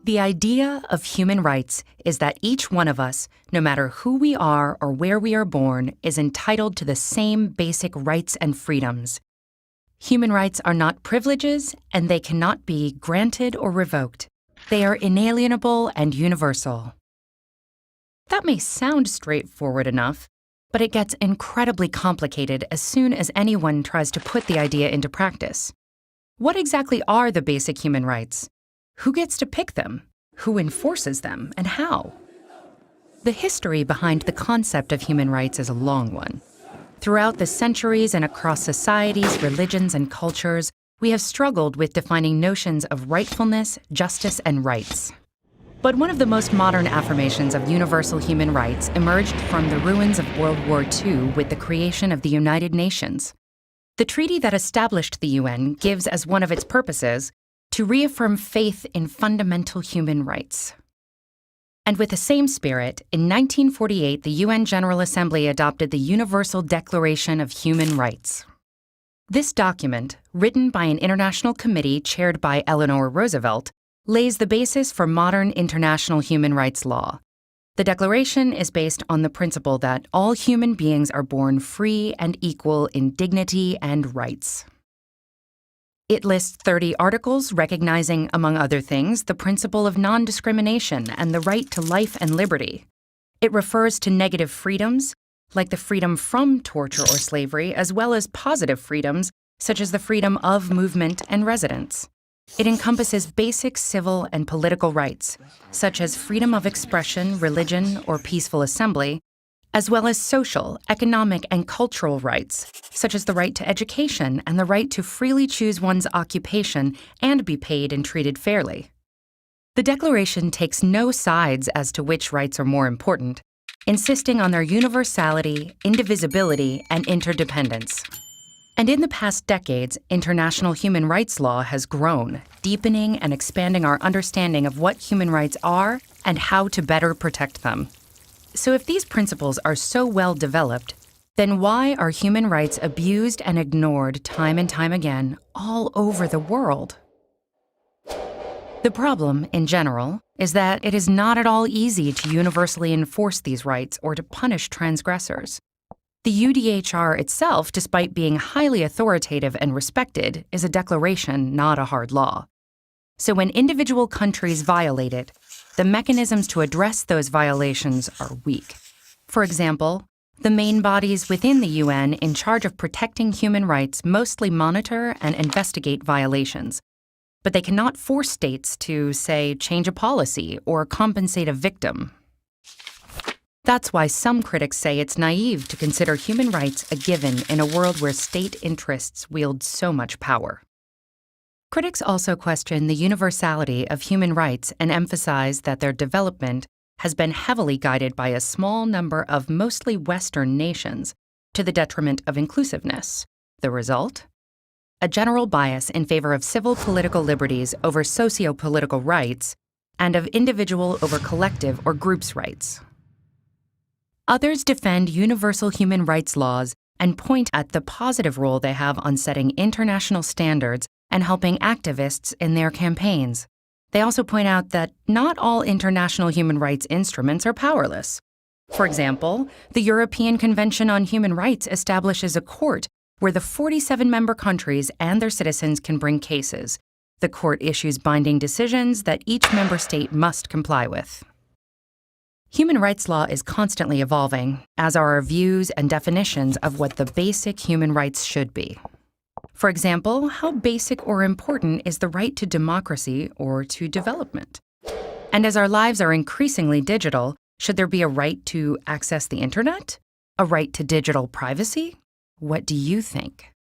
The idea of human rights is that each one of us, no matter who we are or where we are born, is entitled to the same basic rights and freedoms. Human rights are not privileges, and they cannot be granted or revoked. They are inalienable and universal. That may sound straightforward enough, but it gets incredibly complicated as soon as anyone tries to put the idea into practice. What exactly are the basic human rights? Who gets to pick them? Who enforces them, and how? The history behind the concept of human rights is a long one. Throughout the centuries and across societies, religions, and cultures, we have struggled with defining notions of rightfulness, justice, and rights. But one of the most modern affirmations of universal human rights emerged from the ruins of World War II with the creation of the United Nations. The treaty that established the UN gives as one of its purposes to reaffirm faith in fundamental human rights. And with the same spirit, in 1948, the UN General Assembly adopted the Universal Declaration of Human Rights. This document, written by an international committee chaired by Eleanor Roosevelt, lays the basis for modern international human rights law. The Declaration is based on the principle that all human beings are born free and equal in dignity and rights. It lists 30 articles recognizing, among other things, the principle of non-discrimination and the right to life and liberty. It refers to negative freedoms, like the freedom from torture or slavery, as well as positive freedoms, such as the freedom of movement and residence. It encompasses basic civil and political rights, such as freedom of expression, religion, or peaceful assembly, as well as social, economic, and cultural rights, such as the right to education and the right to freely choose one's occupation and be paid and treated fairly. The Declaration takes no sides as to which rights are more important, insisting on their universality, indivisibility, and interdependence. And in the past decades, international human rights law has grown, deepening and expanding our understanding of what human rights are and how to better protect them. So if these principles are so well developed, then why are human rights abused and ignored time and time again all over the world? The problem, in general, is that it is not at all easy to universally enforce these rights or to punish transgressors. The UDHR itself, despite being highly authoritative and respected, is a declaration, not a hard law. So when individual countries violate it, the mechanisms to address those violations are weak. For example, the main bodies within the UN in charge of protecting human rights mostly monitor and investigate violations, but they cannot force states to, say, change a policy or compensate a victim. That's why some critics say it's naive to consider human rights a given in a world where state interests wield so much power. Critics also question the universality of human rights and emphasize that their development has been heavily guided by a small number of mostly Western nations, to the detriment of inclusiveness. The result? A general bias in favor of civil political liberties over socio-political rights, and of individual over collective or groups' rights. Others defend universal human rights laws and point at the positive role they have on setting international standards and helping activists in their campaigns. They also point out that not all international human rights instruments are powerless. For example, the European Convention on Human Rights establishes a court where the 47 member countries and their citizens can bring cases. The court issues binding decisions that each member state must comply with. Human rights law is constantly evolving, as are our views and definitions of what the basic human rights should be. For example, how basic or important is the right to democracy or to development? And as our lives are increasingly digital, should there be a right to access the internet? A right to digital privacy? What do you think?